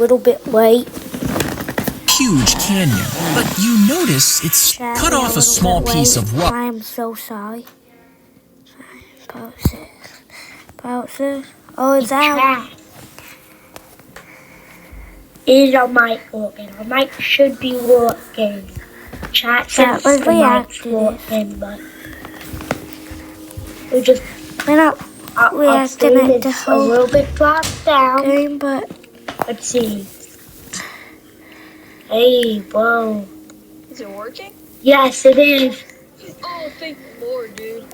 little bit late. Huge canyon, but you notice it's cut off a small piece of rock. I am so sorry. Pause it. Oh, it's out. Is our mic working? Our mic should be working. Chat says the mic's working, but we just reacting it to a little bit dropped down. Game, but let's see. Hey, whoa. Is it working? Yes, it is. Oh, thank the Lord, dude.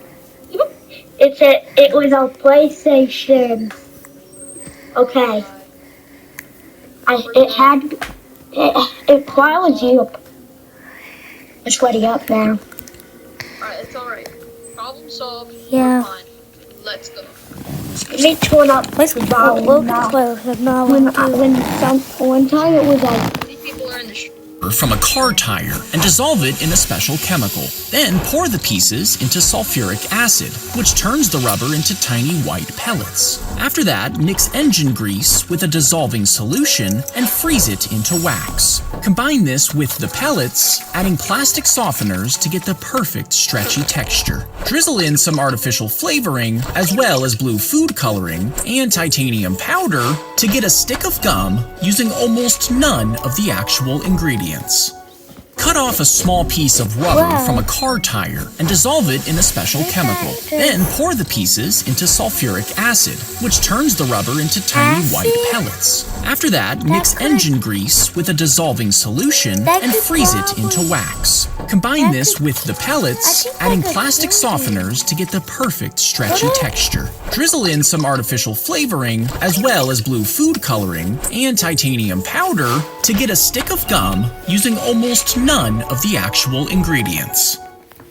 It was on PlayStation. Okay. It was you. It's ready up now. Alright, it's alright. Problem solved. Yeah. We're fine. Let's go. Let me turn up let's the go. volume We'll now. close. One time it was like, These people are in the From a car tire and dissolve it in a special chemical. Then pour the pieces into sulfuric acid, which turns the rubber into tiny white pellets. After that, mix engine grease with a dissolving solution and freeze it into wax. Combine this with the pellets, adding plastic softeners to get the perfect stretchy texture. Drizzle in some artificial flavoring, as well as blue food coloring and titanium powder to get a stick of gum using almost none of the actual ingredients. Cut off a small piece of rubber from a car tire and dissolve it in a special chemical. Then pour the pieces into sulfuric acid, which turns the rubber into tiny white pellets. After that, mix engine grease with a dissolving solution and freeze it into wax. Combine this with the pellets, adding plastic softeners to get the perfect stretchy texture. Drizzle in some artificial flavoring, as well as blue food coloring and titanium powder to get a stick of gum using almost none of the actual ingredients.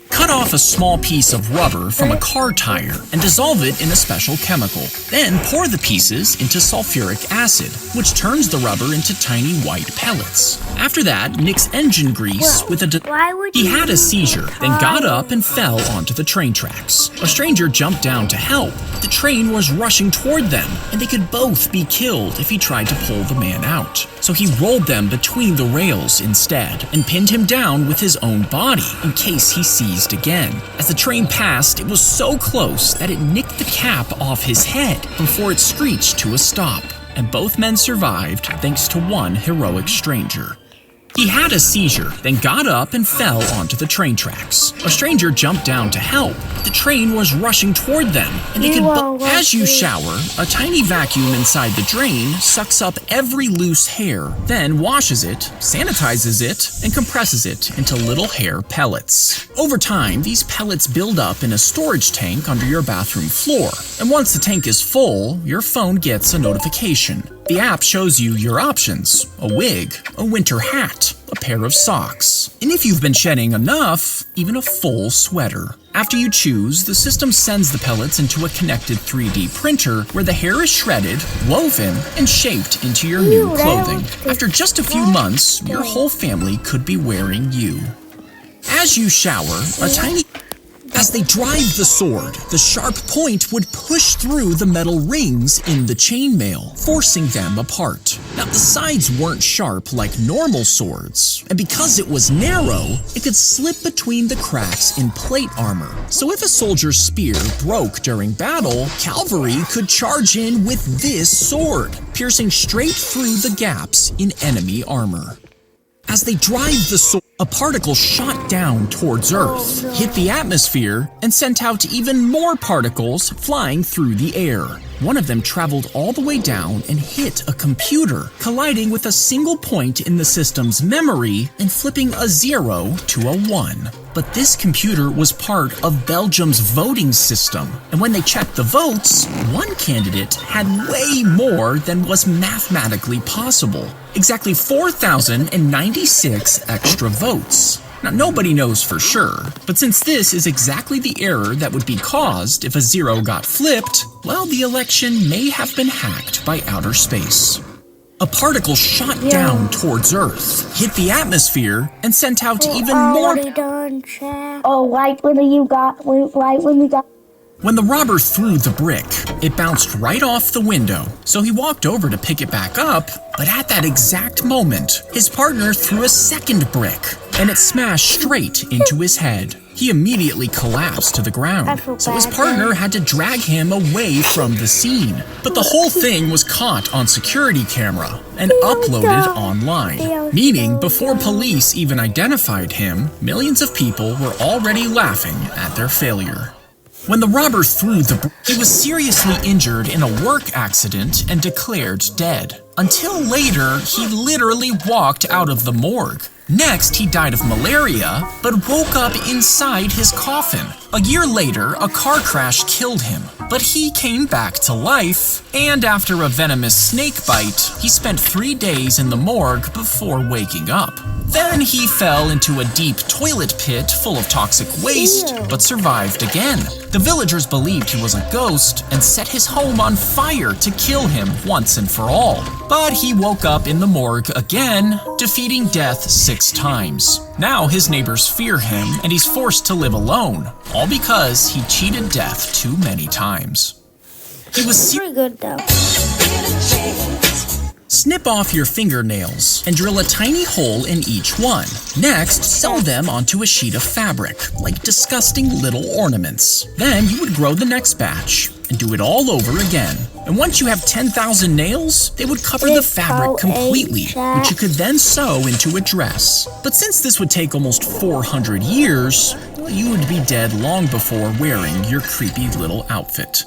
Cut off a small piece of rubber from a car tire and dissolve it in a special chemical. Then pour the pieces into sulfuric acid, which turns the rubber into tiny white pellets. After that, mix engine grease with a He had a seizure, then got up and fell onto the train tracks. A stranger jumped down to help. The train was rushing toward them, and they could both be killed if he tried to pull the man out. So he rolled them between the rails instead, and pinned him down with his own body in case he seized again. As the train passed, it was so close that it nicked the cap off his head before it screeched to a stop, and both men survived thanks to one heroic stranger. He had a seizure, then got up and fell onto the train tracks. A stranger jumped down to help. The train was rushing toward them, and they could As you shower, a tiny vacuum inside the drain sucks up every loose hair, then washes it, sanitizes it, and compresses it into little hair pellets. Over time, these pellets build up in a storage tank under your bathroom floor, and once the tank is full, your phone gets a notification. The app shows you your options: a wig, a winter hat, a pair of socks, and if you've been shedding enough, even a full sweater. After you choose, the system sends the pellets into a connected 3D printer where the hair is shredded, woven, and shaped into your new clothing. After just a few months, your whole family could be wearing you. As you shower, As they drive the sword, the sharp point would push through the metal rings in the chainmail, forcing them apart. Now, the sides weren't sharp like normal swords, and because it was narrow, it could slip between the cracks in plate armor. So if a soldier's spear broke during battle, cavalry could charge in with this sword, piercing straight through the gaps in enemy armor. As they drive the sword, a particle shot down towards Earth, hit the atmosphere, and sent out even more particles flying through the air. One of them traveled all the way down and hit a computer, colliding with a single point in the system's memory and flipping a 0 to a 1. But this computer was part of Belgium's voting system, and when they checked the votes, one candidate had way more than was mathematically possible. Exactly 4,096 extra votes. Now, nobody knows for sure, but since this is exactly the error that would be caused if a 0 got flipped, well, the election may have been hacked by outer space. A particle shot down towards Earth, hit the atmosphere, and sent out even more. Oh, right when we got When the robber threw the brick, it bounced right off the window, so he walked over to pick it back up, but at that exact moment, his partner threw a second brick, and it smashed straight into his head. He immediately collapsed to the ground, so his partner had to drag him away from the scene. But the whole thing was caught on security camera and uploaded online, meaning before police even identified him, millions of people were already laughing at their failure. When the robber threw the brick, he was seriously injured in a work accident and declared dead. Until later, he literally walked out of the morgue. Next, he died of malaria, but woke up inside his coffin. A year later, a car crash killed him, but he came back to life, and after a venomous snake bite, he spent 3 days in the morgue before waking up. Then he fell into a deep toilet pit full of toxic waste, but survived again. The villagers believed he was a ghost and set his home on fire to kill him once and for all. But he woke up in the morgue again, defeating death 6 times. Now his neighbors fear him and he's forced to live alone, all because he cheated death too many times. He was Pretty good though. Snip off your fingernails and drill a tiny hole in each one. Next, sew them onto a sheet of fabric, like disgusting little ornaments. Then you would grow the next batch and do it all over again. And once you have 10,000 nails, they would cover the fabric completely, which you could then sew into a dress. But since this would take almost 400 years, you would be dead long before wearing your creepy little outfit.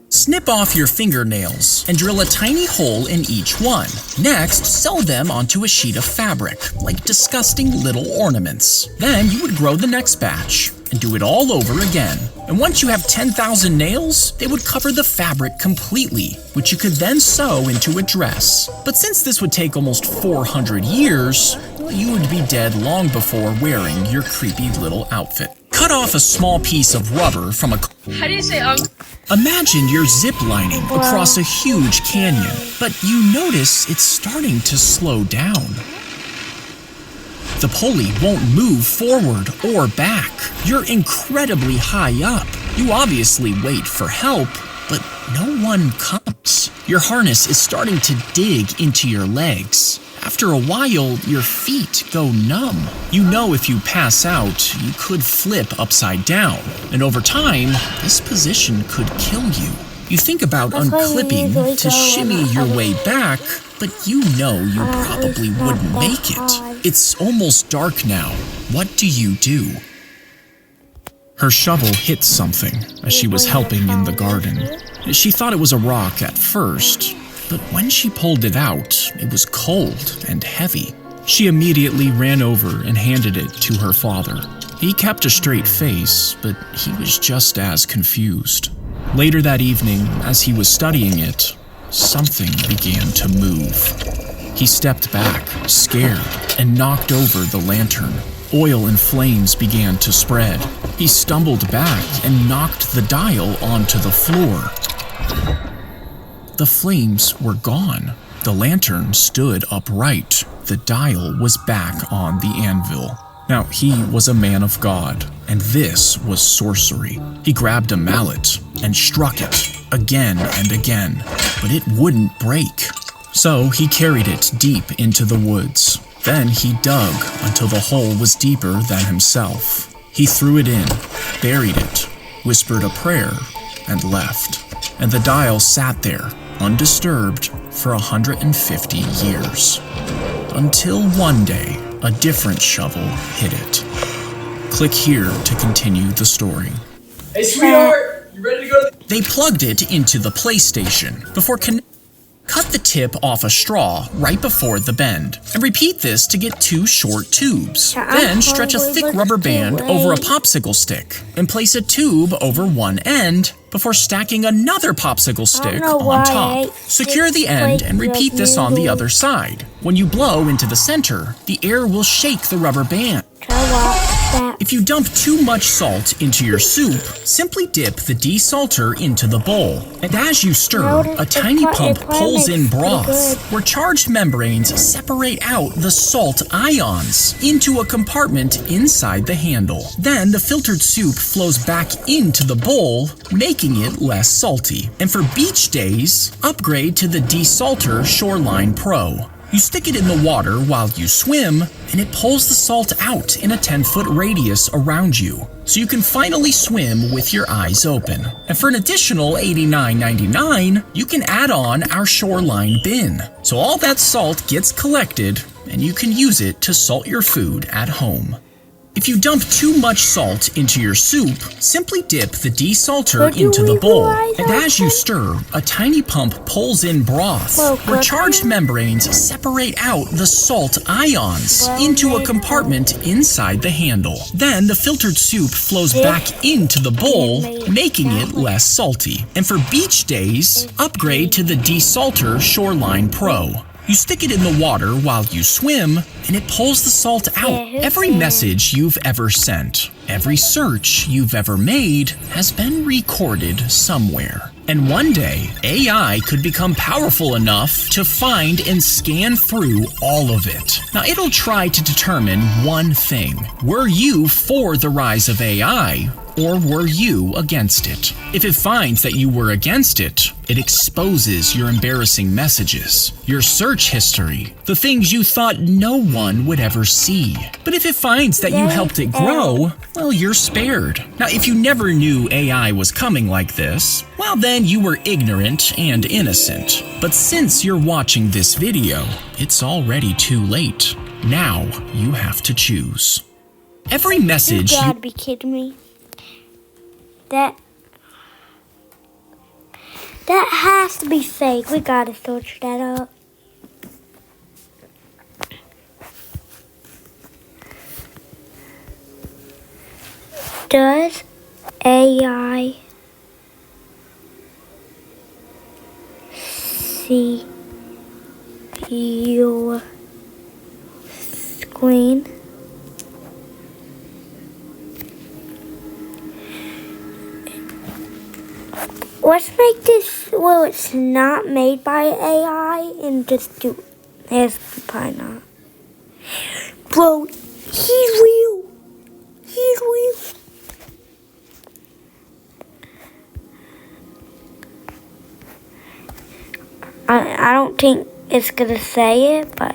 Snip off your fingernails and drill a tiny hole in each one. Next, sew them onto a sheet of fabric, like disgusting little ornaments. Then you would grow the next batch and do it all over again. And once you have 10,000 nails, they would cover the fabric completely, which you could then sew into a dress. But since this would take almost 400 years, you would be dead long before wearing your creepy little outfit. Cut off a small piece of rubber from a... How do you say Imagine you're ziplining across a huge canyon, but you notice it's starting to slow down. The pulley won't move forward or back. You're incredibly high up. You obviously wait for help, but no one comes. Your harness is starting to dig into your legs. After a while, your feet go numb. You know if you pass out, you could flip upside down. And over time, this position could kill you. You think about unclipping to shimmy your way back, but you know you probably wouldn't make it. It's almost dark now. What do you do? Her shovel hit something as she was helping in the garden. She thought it was a rock at first, but when she pulled it out, it was cold and heavy. She immediately ran over and handed it to her father. He kept a straight face, but he was just as confused. Later that evening, as he was studying it, something began to move. He stepped back, scared, and knocked over the lantern. Oil and flames began to spread. He stumbled back and knocked the dial onto the floor. The flames were gone. The lantern stood upright. The dial was back on the anvil. Now, he was a man of God, and this was sorcery. He grabbed a mallet and struck it again and again, but it wouldn't break. So he carried it deep into the woods. Then he dug until the hole was deeper than himself. He threw it in, buried it, whispered a prayer, and left. And the dial sat there, undisturbed, for 150 years. Until one day, a different shovel hit it. Click here to continue the story. Hey, sweetheart, you ready to go? They plugged it into the PlayStation before cut the tip off a straw right before the bend, and repeat this to get 2 short tubes. Then stretch a thick rubber band over a popsicle stick and place a tube over one end before stacking another popsicle stick on top. Secure the end and repeat this on the other side. When you blow into the center, the air will shake the rubber band. that. If you dump too much salt into your soup, simply dip the desalter into the bowl. And as you stir, Notice a the tiny pump probably pulls in makes pretty broth, good. where charged membranes separate out the salt ions into a compartment inside the handle. Then the filtered soup flows back into the bowl, making it less salty. And for beach days, upgrade to the Desalter Shoreline Pro. You stick it in the water while you swim, and it pulls the salt out in a 10-foot radius around you, so you can finally swim with your eyes open. And for an additional $89.99, you can add on our Shoreline Bin. So all that salt gets collected, and you can use it to salt your food at home. If you dump too much salt into your soup, simply dip the desalter Could you into the bowl. equalize And that as you thing? stir, a tiny pump pulls in broth, Well, where could charged you? membranes separate out the salt ions Well, into a maybe. compartment inside the handle. Then the filtered soup flows This back into the bowl, made making that it one. less salty. And for beach days, upgrade to the Desalter Shoreline Pro. You stick it in the water while you swim, and it pulls the salt out. Yeah, Every yeah. message you've ever sent, every search you've ever made has been recorded somewhere. And one day, AI could become powerful enough to find and scan through all of it. Now, it'll try to determine one thing. Were you for the rise of AI, or were you against it? If it finds that you were against it, it exposes your embarrassing messages, your search history, the things you thought no one would ever see. But if it finds that you helped it grow, well, you're spared. Now, if you never knew AI was coming like this, well, then you were ignorant and innocent. But since you're watching this video, it's already too late. Now you have to choose. Every message You gotta be kidding me. That has to be fake. We gotta search that up. Does AI see your screen? Let's make this, well, it's not made by AI, and just do, it's probably not. Bro, he's real. He's real. I don't think it's gonna say it, but.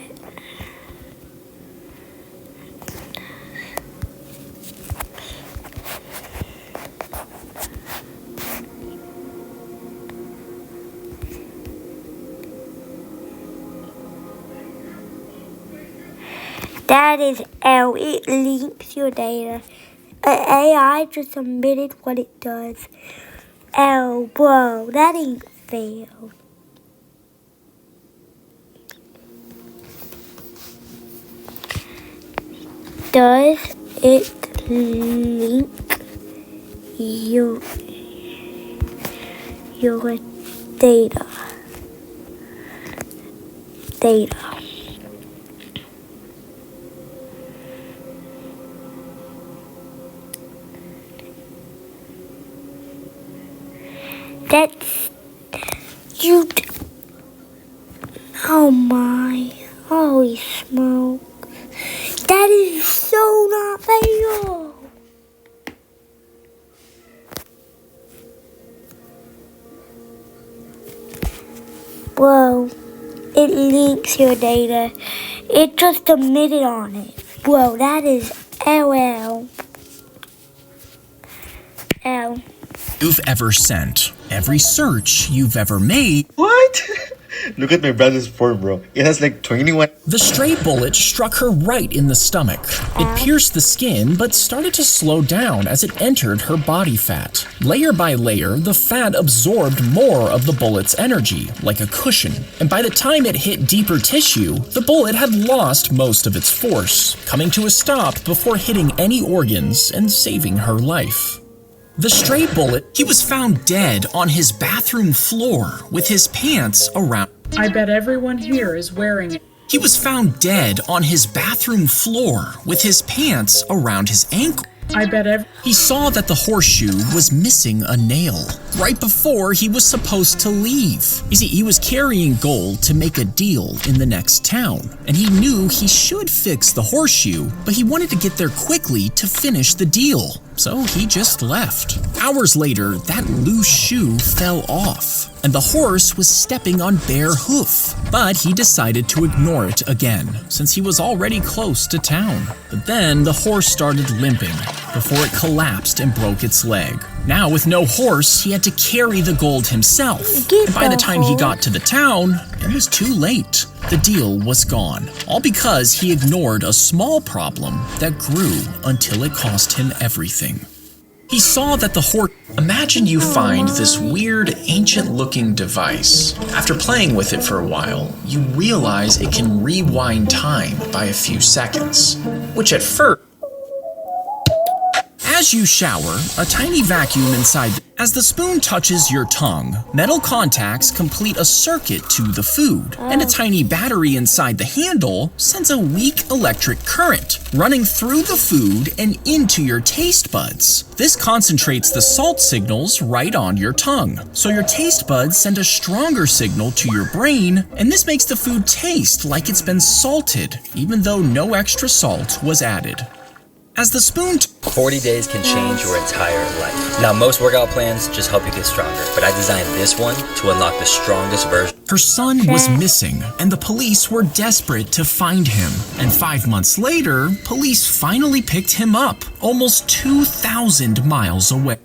That is how it links your data. AI just admitted what it does. Oh, bro, that ain't fair. Does it link your data? That's you. Oh my! Holy smokes! That is so not fair. Whoa! It links your data. It just admitted on it. Whoa! That is LL. L. you've ever sent, every search you've ever made. What? Look at my brother's form, bro. It has like 21. The stray bullet struck her right in the stomach. It pierced the skin, but started to slow down as it entered her body fat. Layer by layer, the fat absorbed more of the bullet's energy, like a cushion. And by the time it hit deeper tissue, the bullet had lost most of its force, coming to a stop before hitting any organs and saving her life. The stray bullet, he was found dead on his bathroom floor with his pants around. I bet everyone here is wearing it. He was found dead on his bathroom floor with his pants around his ankle. He saw that the horseshoe was missing a nail right before he was supposed to leave. You see, he was carrying gold to make a deal in the next town, and he knew he should fix the horseshoe, but he wanted to get there quickly to finish the deal, so he just left. Hours later, that loose shoe fell off, and the horse was stepping on bare hoof, but he decided to ignore it again, since he was already close to town. But then the horse started limping before it collapsed and broke its leg. Now, with no horse, he had to carry the gold himself. And by the time he got to the town, it was too late. The deal was gone, all because he ignored a small problem that grew until it cost him everything. He saw that the horse... Imagine you find this weird, ancient-looking device. After playing with it for a while, you realize it can rewind time by a few seconds, which at first... As you shower, a tiny vacuum inside... As the spoon touches your tongue, metal contacts complete a circuit to the food, and a tiny battery inside the handle sends a weak electric current running through the food and into your taste buds. This concentrates the salt signals right on your tongue, so your taste buds send a stronger signal to your brain, and this makes the food taste like it's been salted, even though no extra salt was added. As the spoon... 40 days can change your entire life. Now, most workout plans just help you get stronger, but I designed this one to unlock the strongest version. Her son was missing, and the police were desperate to find him. And 5 months later, police finally picked him up, almost 2,000 miles away.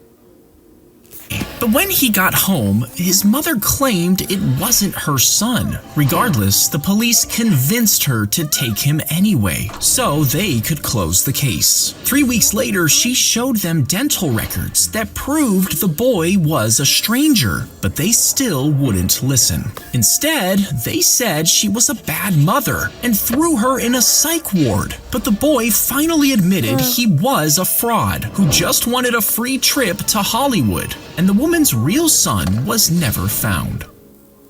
But when he got home, his mother claimed it wasn't her son. Regardless, the police convinced her to take him anyway, so they could close the case. 3 weeks later, she showed them dental records that proved the boy was a stranger, but they still wouldn't listen. Instead, they said she was a bad mother and threw her in a psych ward. But the boy finally admitted he was a fraud who just wanted a free trip to Hollywood, and the woman's real son was never found.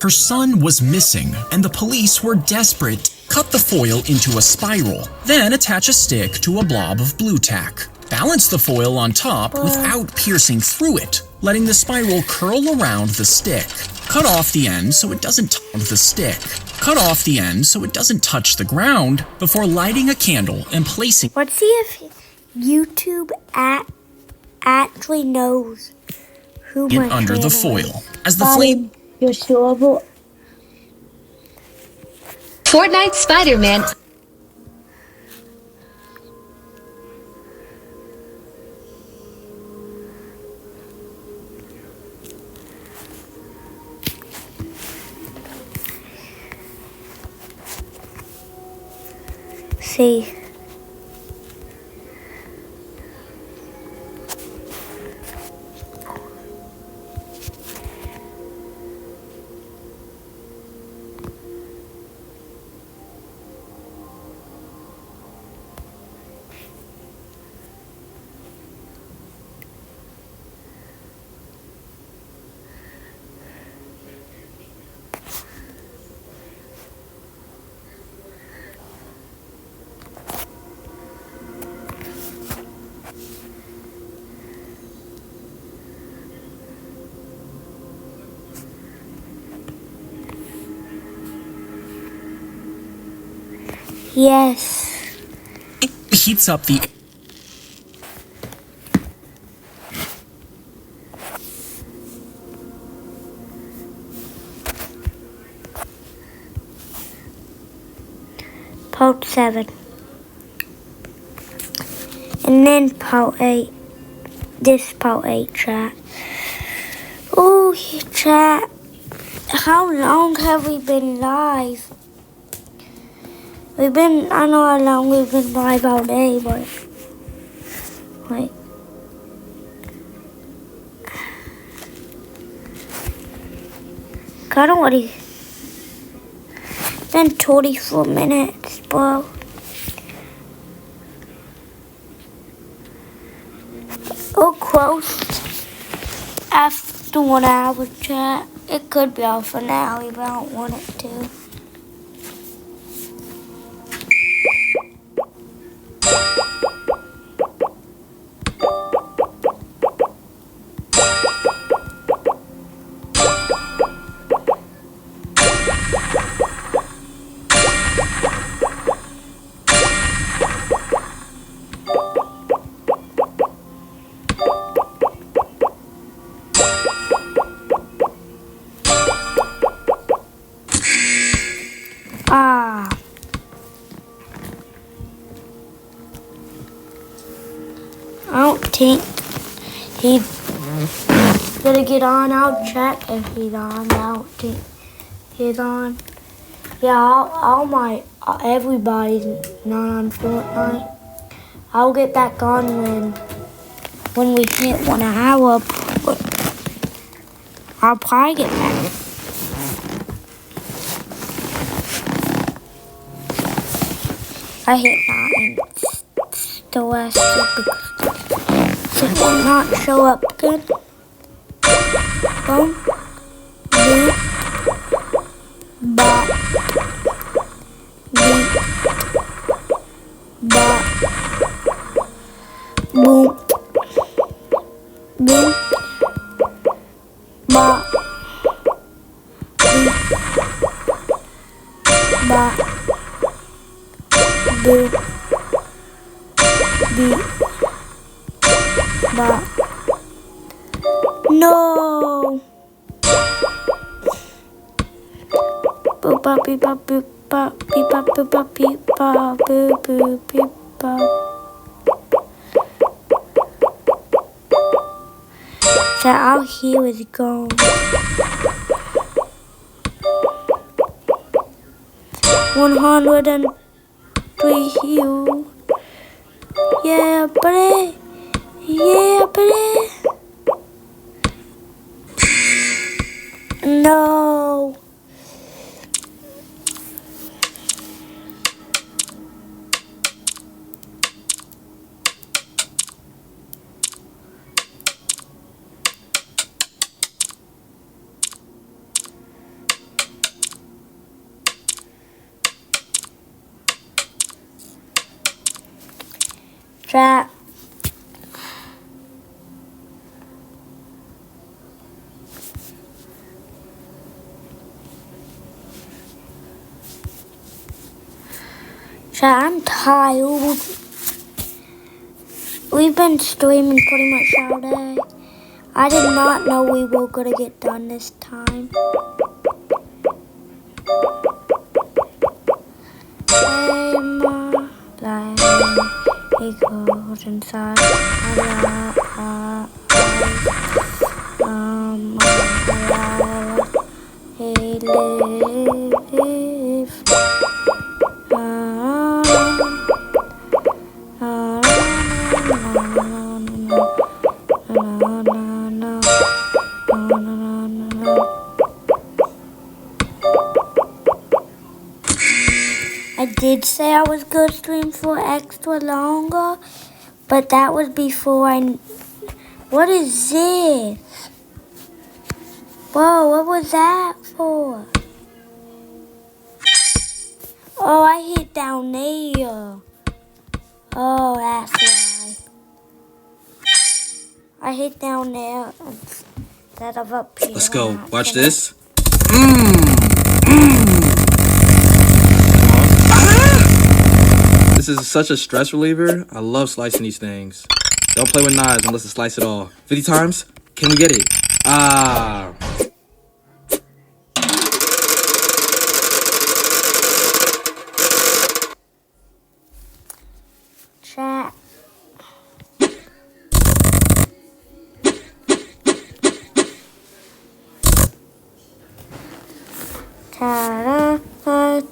Her son was missing, and the police were desperate. Cut the foil into a spiral, then attach a stick to a blob of blue tack. Balance the foil on top without piercing through it, letting the spiral curl around the stick. Cut off the end so it doesn't touch the stick. Cut off the end so it doesn't touch the ground before lighting a candle and placing... Let's see if YouTube actually knows who it under the foil. As the flame... You're still Fortnite Spider-Man. See. Yes. Heats up the... Part 7. And then part 8. This part 8, chat. Oh, chat. How long have we been live? I know how long we've been live all day, but... Wait. Kind of already... Then 24 minutes, bro. Oh, close. After 1 hour, chat. It could be off for now if I don't want it to. I don't think he's gonna get on. I'll check if he's on. I don't think he's on. Yeah, everybody's not on Fortnite. I'll get back on when we hit 1 hour. I'll probably get back. I hit 9. Still last because it will not show up again. Boom. Boom. Bop. Beep. Bop. Boom. Boom. Bop. Beep. Bop. Boop. Beep. Bop. No. Boop bop beep bop boop bop beep bop boop bop beep bop boop boop beep bop. So out here is gone. 103 heal. Yeah, buddy. Yeah, buddy. No. Trap. I'm tired. We've been streaming pretty much all day. I did not know we were gonna get done this time. He goes inside. He lives. I did say I was going to stream for extra longer, but that was before What is this? Whoa, what was that for? Oh, I hit down there. Oh, that's why. I hit down there instead of up here. Let's go. Watch this. This is such a stress reliever. I love slicing these things. Don't play with knives unless it's slice it all. 50 times? Can we get it? Ah. Chat.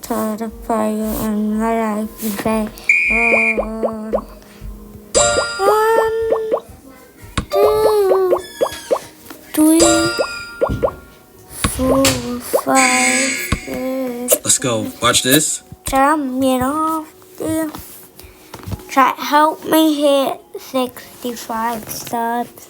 Ta-da, fire and my life is back. 1, 2, 3, 4, 5, 6. Let's go. Watch this. Get off there. Try help me hit 65 subs.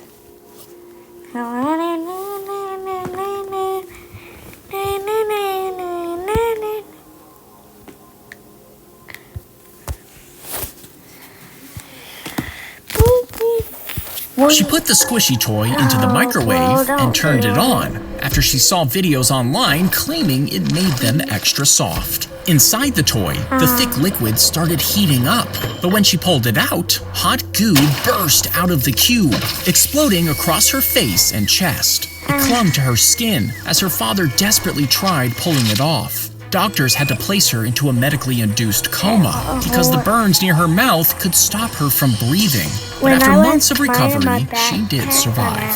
She put the squishy toy into the microwave and turned it on after she saw videos online claiming it made them extra soft. Inside the toy, the thick liquid started heating up, but when she pulled it out, hot goo burst out of the cube, exploding across her face and chest. It clung to her skin as her father desperately tried pulling it off. Doctors had to place her into a medically induced coma because the burns near her mouth could stop her from breathing. But after months of recovery, she did survive.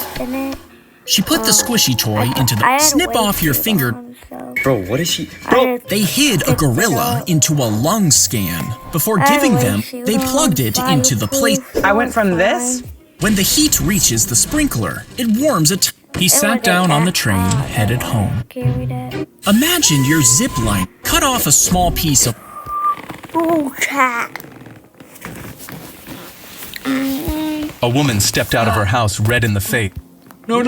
She put the squishy toy into the snip off your finger. Bro, what is she? Bro, they hid a gorilla into a lung scan. Before giving them, they plugged it into the place. I went from this. When the heat reaches the sprinkler, it warms it. He sat down on the train, headed home. Imagine your zip line cut off a small piece of. Oh, chat. A woman stepped out of her house red in the face. No.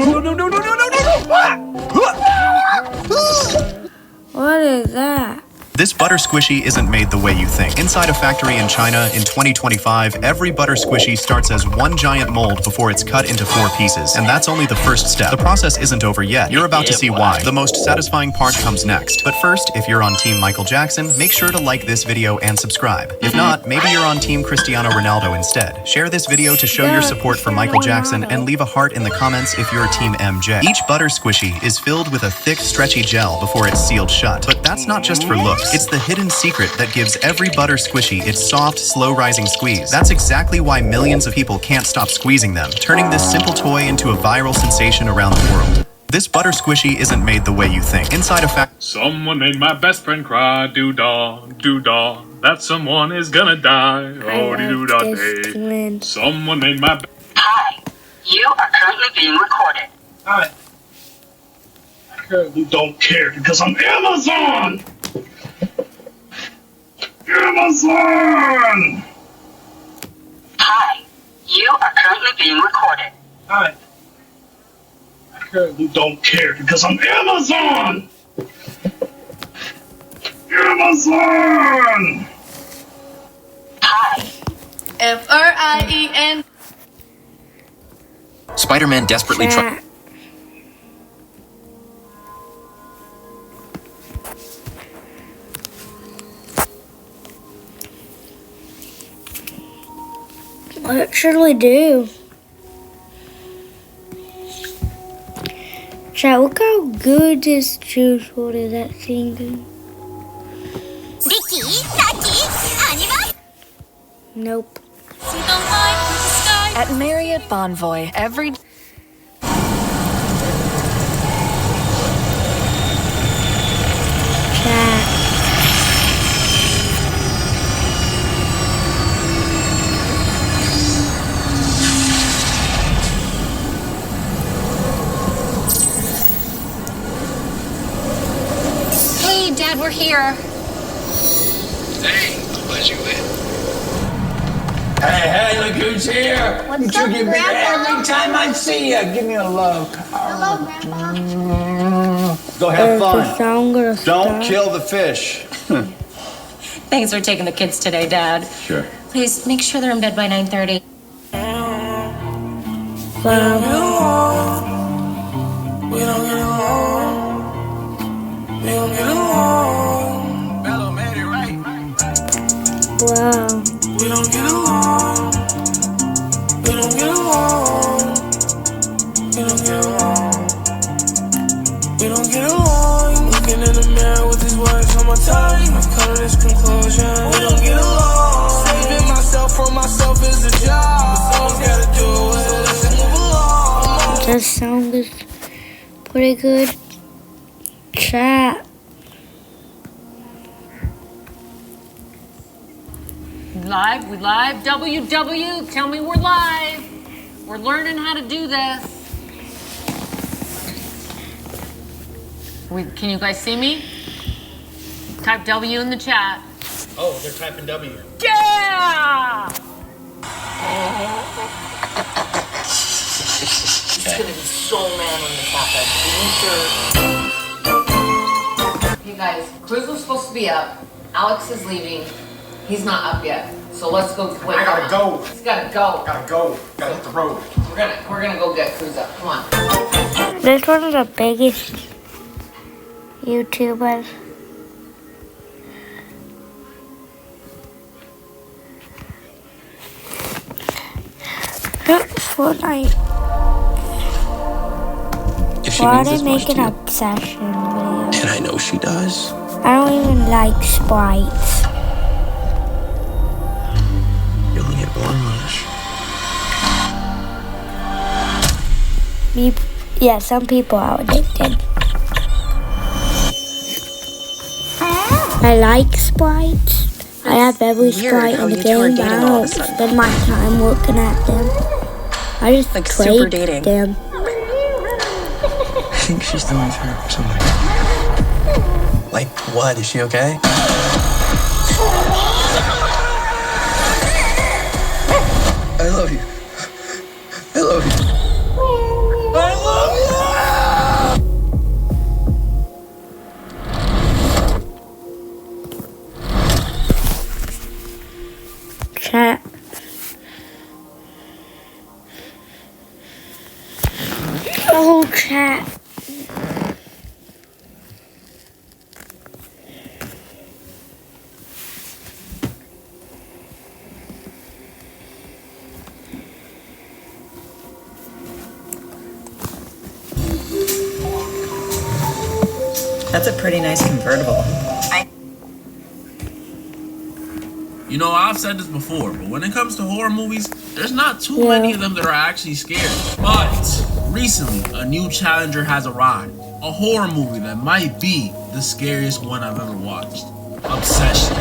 What is that? This butter squishy isn't made the way you think. Inside a factory in China in 2025, every butter squishy starts as one giant mold before it's cut into 4 pieces. And that's only the first step. The process isn't over yet. You're about to see why. The most satisfying part comes next. But first, if you're on Team Michael Jackson, make sure to like this video and subscribe. If not, maybe you're on Team Cristiano Ronaldo instead. Share this video to show your support for Michael Jackson and leave a heart in the comments if you're Team MJ. Each butter squishy is filled with a thick, stretchy gel before it's sealed shut. But that's not just for looks. It's the hidden secret that gives every butter squishy its soft, slow-rising squeeze. That's exactly why millions of people can't stop squeezing them, turning this simple toy into a viral sensation around the world. This butter squishy isn't made the way you think. Inside a fact. Someone made my best friend cry, doo-dah, doo-dah. That someone is gonna die, oh doo-dah day. Someone made my. Hi, you are currently being recorded. Hi. I currently don't care because I'm Amazon! Amazon! Hi, you are currently being recorded. Hi. I currently don't care because I'm Amazon! Amazon! Hi. F-R-I-E-N. Spider-Man desperately tried. What should we do? Chat, look how good this juice water is at singing. Nope. At Marriott Bonvoy, every Chat. Hey, Dad, we're here. Hey, I'm glad you win. Hey, look who's here. What's you up, give me Grandpa? that every time I see you. Give me a love. Hello, Grandpa. Go have Is the fun. sound gonna Don't stop? kill the fish. Thanks for taking the kids today, Dad. Sure. Please make sure they're in bed by 9:30. We don't get along. We don't get along. Bello made it right. Wow. We don't get along. We don't get along. We don't get along. We don't get along. Looking in the mirror with these words on my tongue, I've come to this conclusion. We don't get along. Saving myself from myself is a job. Someone's gotta do it. So let's move along. That sound is pretty good. Chat. We live. WW, tell me we're live. We're learning how to do this. Can you guys see me? Type W in the chat. Oh, they're typing W. Yeah! It's gonna be so mad when this happens. Hey guys, Cruz was supposed to be up. Alex is leaving. He's not up yet. So let's go. Wait, I gotta go. He's gotta go. Gotta go. Gotta hit the road. We're gonna go get Cruz up. Come on. This one is the biggest YouTubers. Fortnite. If she Why are means they this much making to you, obsession videos? and I know she does, I don't even like sprites. You only get one wish. Yeah, some people are addicted. I like sprites. I have every sprite in the game, but I don't spend my time looking at them. I just Like trade super dating. them. I think she's doing for something. Like what? Is she okay? I love you. I love you. I love you! Chat. Oh, chat. That's a pretty nice convertible. You know, I've said this before, but when it comes to horror movies, there's not too many of them that are actually scary. But recently, a new challenger has arrived. A horror movie that might be the scariest one I've ever watched. Obsession.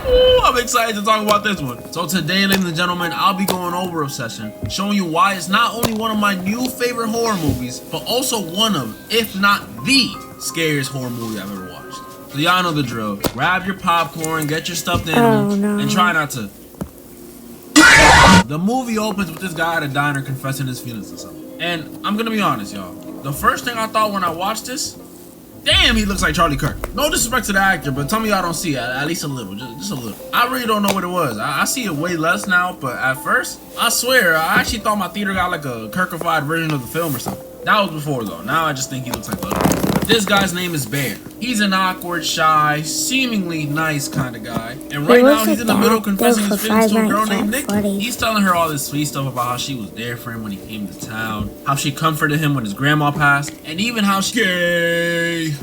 Ooh, I'm excited to talk about this one. So today, ladies and gentlemen, I'll be going over Obsession, showing you why it's not only one of my new favorite horror movies, but also one of, if not the scariest horror movie I've ever watched. So y'all know the drill. Grab your popcorn, get your stuffed animal, and try not to. The movie opens with this guy at a diner confessing his feelings to something. And I'm gonna be honest, y'all. The first thing I thought when I watched this, damn, he looks like Charlie Kirk. No disrespect to the actor, but tell me y'all don't see it, at least a little, just a little. I really don't know what it was. I see it way less now, but at first, I swear, I actually thought my theater got like a Kirkified version of the film or something. That was before though. Now I just think he looks like Logan. This guy's name is Bear. He's an awkward, shy, seemingly nice kind of guy. And right now he's in the middle confessing his feelings to a girl named Nikki. He's telling her all this sweet stuff about how she was there for him when he came to town, how she comforted him when his grandma passed, and even how she gay.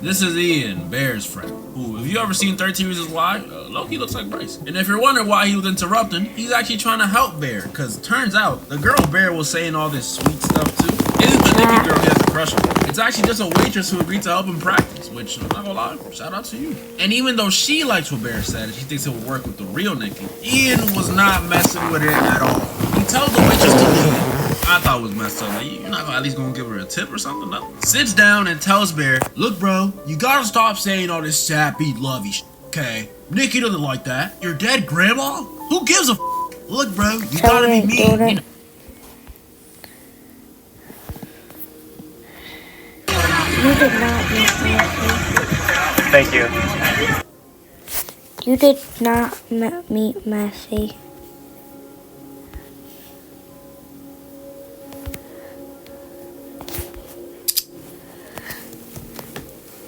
This is Ian, Bear's friend, who, if you ever seen 13 Reasons Why, Loki looks like Bryce. And if you're wondering why he was interrupting, he's actually trying to help Bear, because turns out the girl Bear was saying all this sweet stuff to isn't the Nikki girl he has a crush on. It's actually just a waitress who agreed to help him practice, which, I'm not gonna lie, shout out to you. And even though she likes what Bear said and she thinks it would work with the real Nikki, Ian was not messing with it at all. He tells the waitress to leave. I thought it was messed up. Like, you're not at least gonna give her a tip or something? Nothing. Sits down and tells Bear, look, bro, you gotta stop saying all this sappy, lovey shit, okay? Nikki doesn't like that. Your dead grandma? Who gives a f? Look, bro, you gotta be mean. You know? You did not meet Messi. Thank you. You did not meet Messi.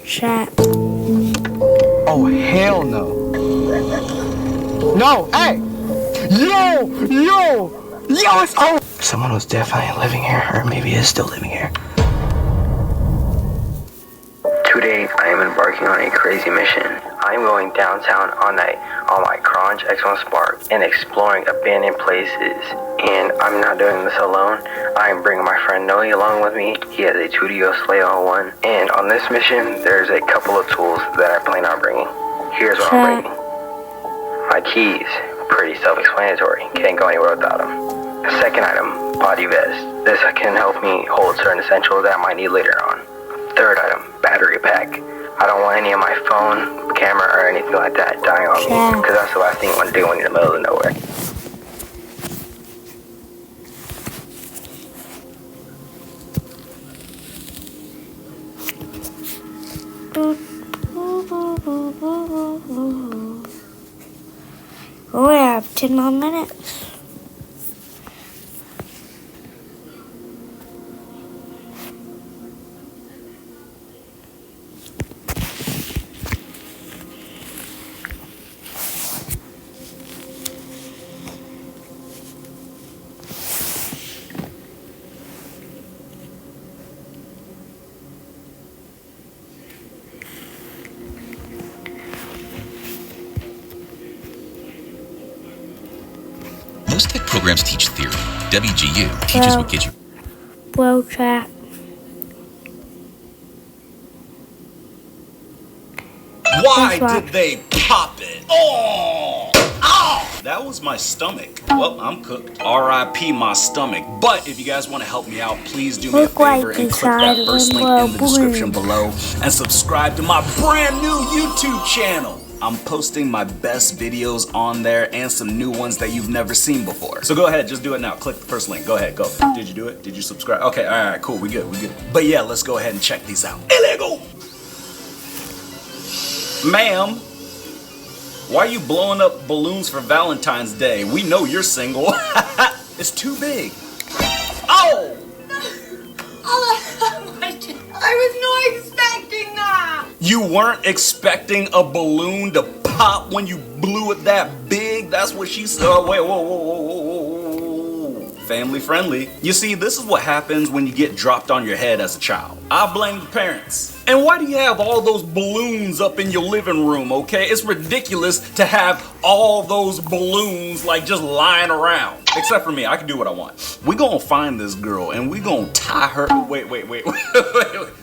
Chat. Oh, hell no. No, hey! Yo, it's over! Someone was definitely living here, or maybe is still living here. Today, I am embarking on a crazy mission. I am going downtown all night on my Cronge X1 Spark and exploring abandoned places. And I'm not doing this alone. I am bringing my friend Noe along with me. He has a 2DO Slay on 1. And on this mission, there's a couple of tools that I plan on bringing. Here's what I'm bringing. My keys, pretty self-explanatory. Can't go anywhere without them. Second item, body vest. This can help me hold certain essentials that I might need later on. Third item, battery pack. I don't want any of my phone, camera, or anything like that dying on me, because that's the last thing you want to do when you're in the middle of nowhere. Oh, we have 10 more minutes. programs teach theory. WGU teaches what gets you. Bro trap. Why did they pop it? Oh! Ow! That was my stomach. Well, I'm cooked. R.I.P. my stomach. But if you guys want to help me out, please do me a favor and click that first link in the description below and subscribe to my brand new YouTube channel. I'm posting my best videos on there and some new ones that you've never seen before. So go ahead, just do it now. Click the first link. Go ahead, go. Did you do it? Did you subscribe? Okay, all right, cool. We good. But yeah, let's go ahead and check these out. Illegal! Ma'am, why are you blowing up balloons for Valentine's Day? We know you're single. It's too big. Oh! I was not expecting that. You weren't expecting a balloon to pop when you blew it that big? That's what she said. Oh, wait, whoa. Family friendly. You see, this is what happens when you get dropped on your head as a child. I blame the parents. And why do you have all those balloons up in your living room, okay? It's ridiculous to have all those balloons like just lying around. Except for me, I can do what I want. We gonna find this girl and we gonna tie her. Wait. We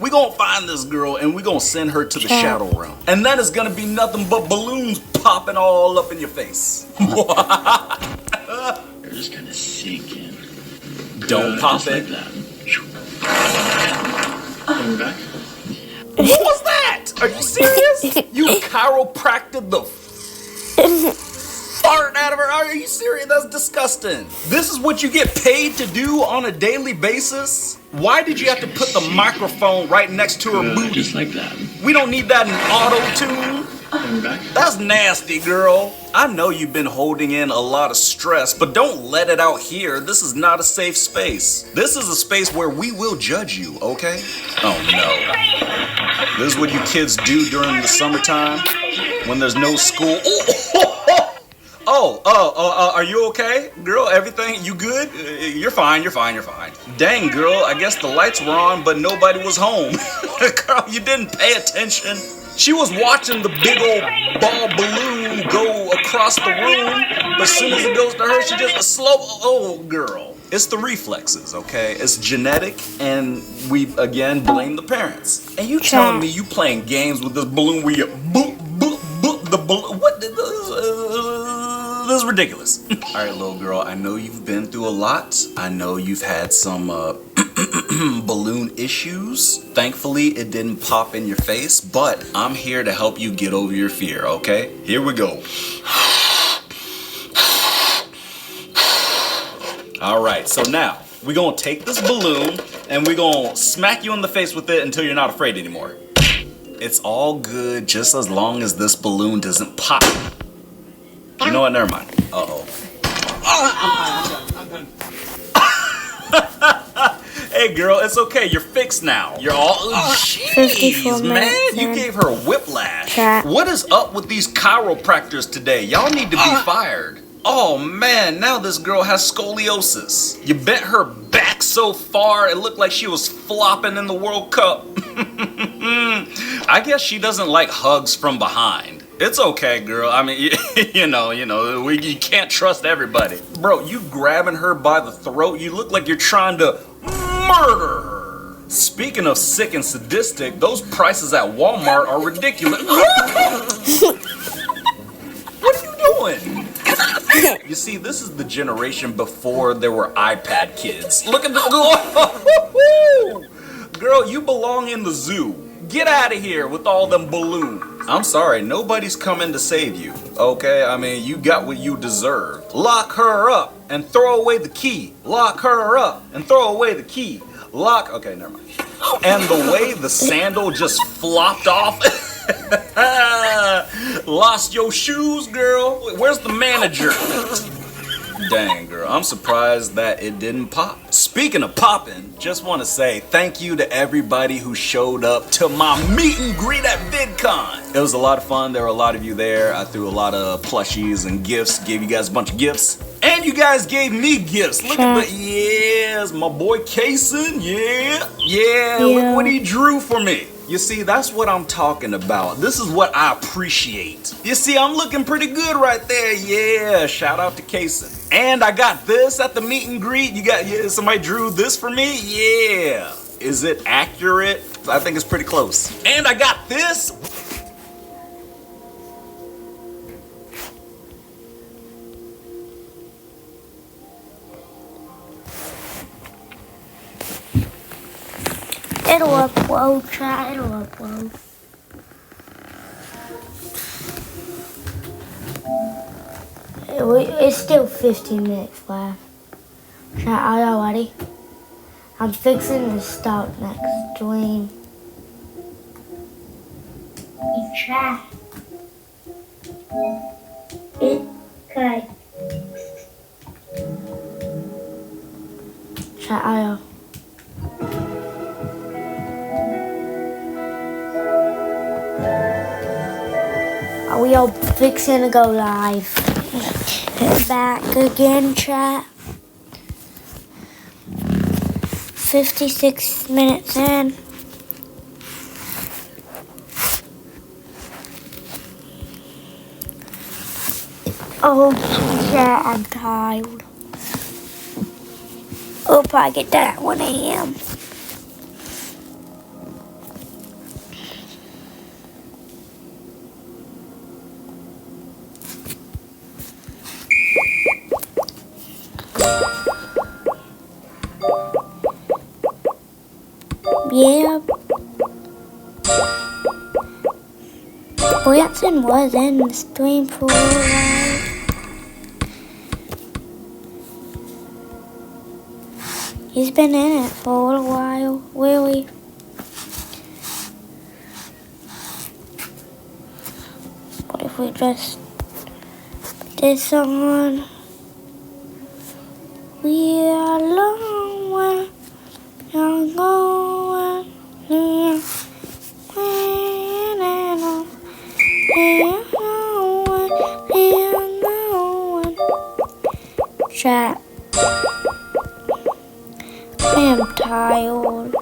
gonna find this girl and we gonna send her to the shadow realm. And then it's gonna be nothing but balloons popping all up in your face. They're just gonna sink in. Don't pop it. Like that. Coming back. What was that? Are you serious? You chiropracted the fart out of her? Are you serious? That's disgusting. This is what you get paid to do on a daily basis? Why did you have to put the microphone right next to her booty? Just like that. We don't need that in auto-tune. Coming back. That's nasty, girl. I know you've been holding in a lot of stress, but don't let it out here. This is not a safe space. This is a space where we will judge you, okay? Oh no. This is what you kids do during the summertime when there's no school. Are you okay? Girl, everything, you good? You're fine. Dang, girl, I guess the lights were on, but nobody was home. Girl, you didn't pay attention. She was watching the big old ball balloon go across the room, but as soon as it goes to her, she just oh, girl. It's the reflexes, okay? It's genetic, and we, again, blame the parents. And you telling me you playing games with this balloon where you boop, the balloon, what? This is ridiculous. All right, little girl, I know you've been through a lot. I know you've had some, balloon issues. Thankfully, it didn't pop in your face, but I'm here to help you get over your fear, okay? Here we go. All right, so now we're gonna take this balloon and we're gonna smack you in the face with it until you're not afraid anymore. It's all good just as long as this balloon doesn't pop. You know what? Never mind. Uh-oh. I'm done. Hey girl, it's okay. You're fixed now. You're all jeez, man. You gave her a whiplash. What is up with these chiropractors today? Y'all need to be fired. Oh man, now this girl has scoliosis. You bent her back so far it looked like she was flopping in the World Cup. I guess she doesn't like hugs from behind. It's okay, girl. I mean, you can't trust everybody. Bro, you grabbing her by the throat, you look like you're trying to murder her. Speaking of sick and sadistic, those prices at Walmart are ridiculous. What are you doing? You see, this is the generation before there were iPad kids. Look at the girl, you belong in the zoo. Get out of here with all them balloons. I'm sorry, nobody's coming to save you, okay? I mean, you got what you deserve. Lock her up and throw away the key. Lock her up and throw away the key. Okay, never mind. And the way the sandal just flopped off. Lost your shoes, girl. Where's the manager? Dang, girl, I'm surprised that it didn't pop. Speaking of popping, just want to say thank you to everybody who showed up to my meet and greet at VidCon. It was a lot of fun. There were a lot of you there. I threw a lot of plushies and gifts, gave you guys a bunch of gifts. And you guys gave me gifts. Look at the, yes, my boy Kaysen, yeah, look what he drew for me. You see, that's what I'm talking about. This is what I appreciate. You see, I'm looking pretty good right there. Yeah, shout out to Kaysen. And I got this at the meet and greet. Somebody drew this for me? Yeah. Is it accurate? I think it's pretty close. And I got this. It'll upload, chat. It'll upload. It's still 15 minutes left. Chat, are y'all ready? I'm fixing to start next stream. Chat. Okay. Chat, are y'all? Are we all fixing to go live? Back again, chat. 56 minutes in. Oh, yeah, I'm tired. I'll probably get done at 1 a.m. Yeah. Branson was in the stream for a while. He's been in it for a while, really. What if we just put this on? We are long way. I'm going here. Chat. I am tired.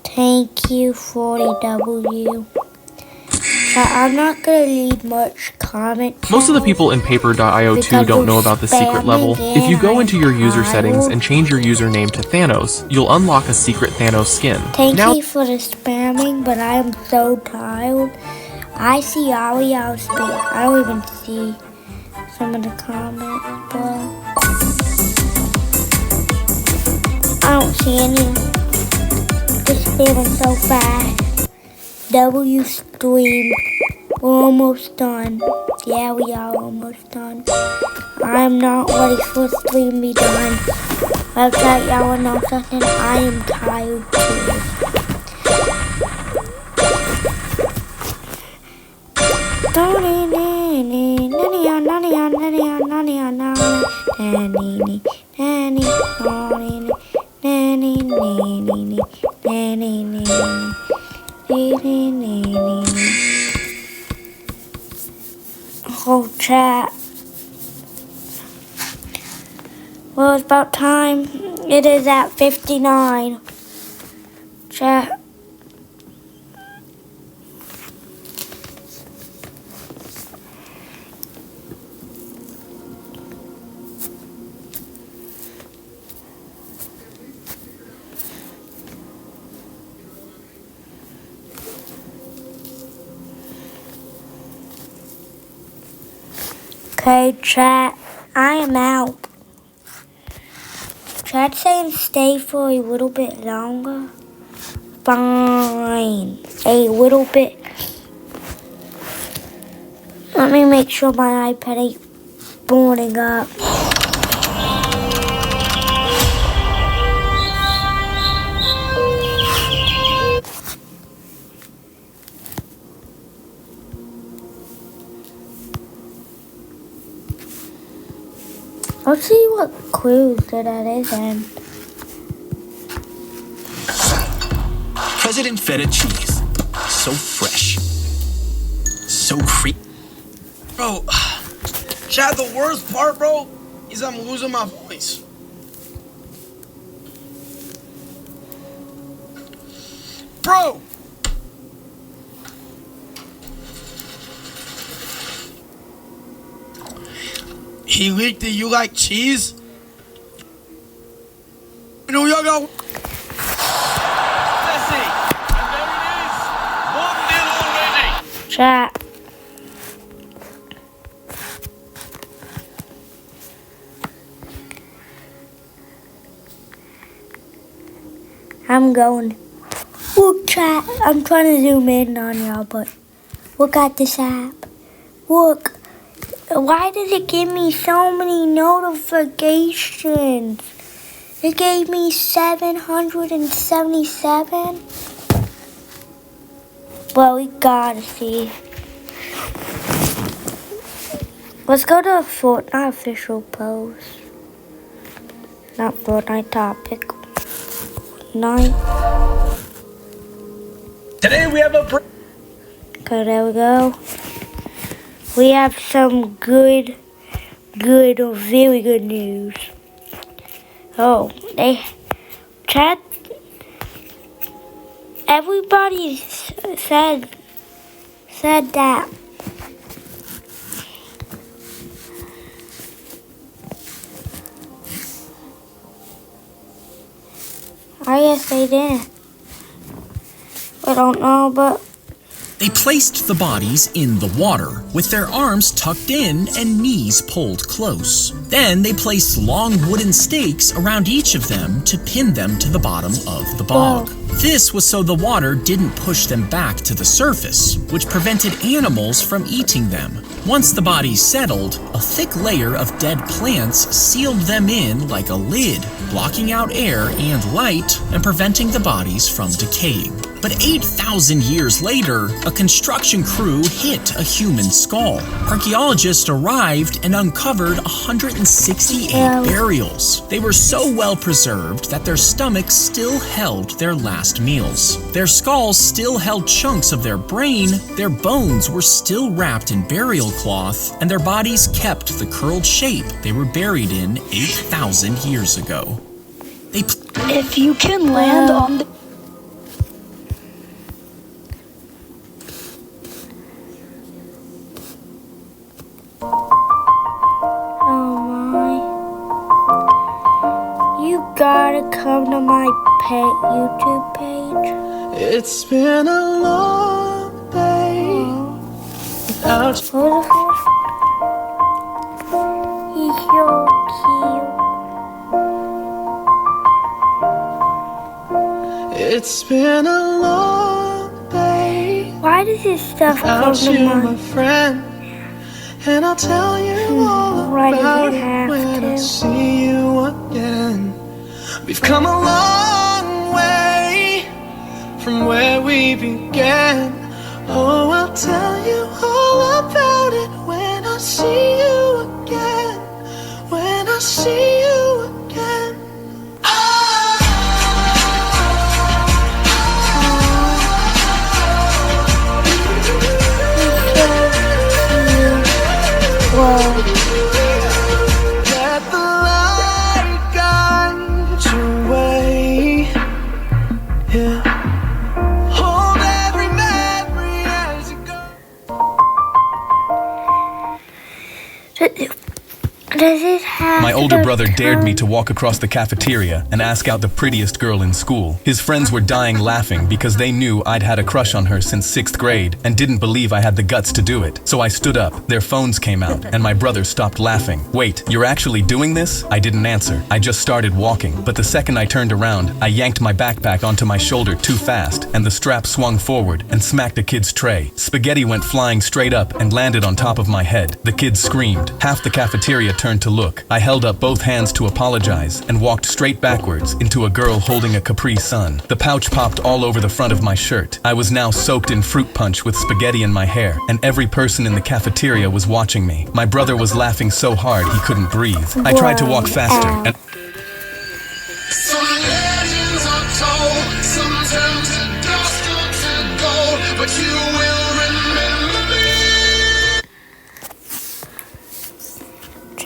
Thank you, 40W. I'm not gonna leave much comment. Most of the people in Paper.io 2 don't know about the secret level. If you go into your user settings and change your username to Thanos, you'll unlock a secret Thanos skin. Thank you for the spamming, but I am so tired. I see all y'all speak. I don't even see some of the comments, but I don't see any. It's spamming so fast. W stream. We're almost done. Yeah, we are almost done. I'm not ready for the stream to be done. I'll tell y'all know something. I am tired too. Oh, chat. Well, it's about time. It is at 59. Chat. Okay, chat, I am out. Chat's saying stay for a little bit longer. Fine. A little bit. Let me make sure my iPad ain't booting up. Let's see what clues that is in. President feta cheese. So fresh. So creepy. Bro, Chad, the worst part, bro, is I'm losing my voice. Bro! He leaked that you like cheese? You know, y'all got... Chat. I'm going. Look, chat. I'm trying to zoom in on y'all, but look at this app. Look. Why did it give me so many notifications? It gave me 777. Well, we gotta see. Let's go to Fortnite official post. Not Fortnite topic. Fortnite. Today we have a... Okay, there we go. We have some very good news. Oh, Chad, everybody said that. I guess they didn't. I don't know, but... They placed the bodies in the water, with their arms tucked in and knees pulled close. Then they placed long wooden stakes around each of them to pin them to the bottom of the bog. This was so the water didn't push them back to the surface, which prevented animals from eating them. Once the bodies settled, a thick layer of dead plants sealed them in like a lid, blocking out air and light and preventing the bodies from decaying. But 8,000 years later, a construction crew hit a human skull. Archaeologists arrived and uncovered 168 burials. They were so well preserved that their stomachs still held their last meals. Their skulls still held chunks of their brain, their bones were still wrapped in burial cloth, and their bodies kept the curled shape they were buried in 8,000 years ago. If you can land on the... Gotta come to my YouTube page. It's been a long day without you. He's so cute. It's been a long day. Why does this stuff come to my friend? And I'll tell you all about it when I see you again. We've come a long way from where we began. Oh, I'll tell you all about it when I see you again. When I see you again. Let the light guide your way. Yeah. Hold every memory as you go. Does it have My older brother dared me to walk across the cafeteria and ask out the prettiest girl in school. His friends were dying laughing because they knew I'd had a crush on her since 6th grade and didn't believe I had the guts to do it. So I stood up, their phones came out, and my brother stopped laughing. Wait, you're actually doing this? I didn't answer. I just started walking, but the second I turned around, I yanked my backpack onto my shoulder too fast, and the strap swung forward and smacked a kid's tray. Spaghetti went flying straight up and landed on top of my head. The kid screamed. Half the cafeteria turned to look. I held up both hands to apologize and walked straight backwards into a girl holding a Capri Sun. The pouch popped all over the front of my shirt. I was now soaked in fruit punch with spaghetti in my hair, and every person in the cafeteria was watching me. My brother was laughing so hard he couldn't breathe. I tried to walk faster and... Some legends are told, some turn to dust or to gold, but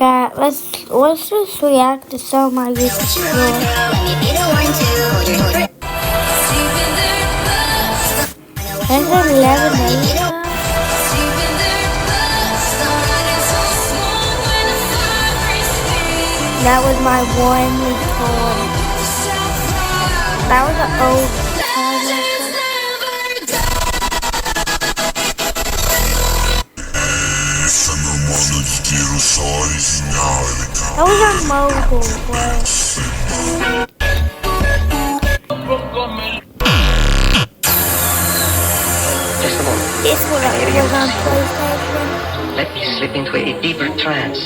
Chat, let's just react to some of my videos. There's 11 days. That was my one record. That was an old time That was on mobile, This one was on PlayStation. Let me slip into a deeper trance.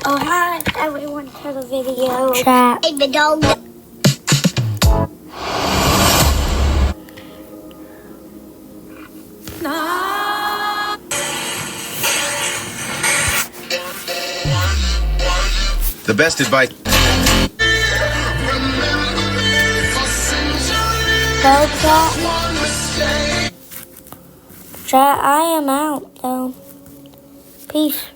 Oh, hi everyone for the video. Chat. Hey, the dog. The best advice. Go, chat. Chat, I am out, though. Peace.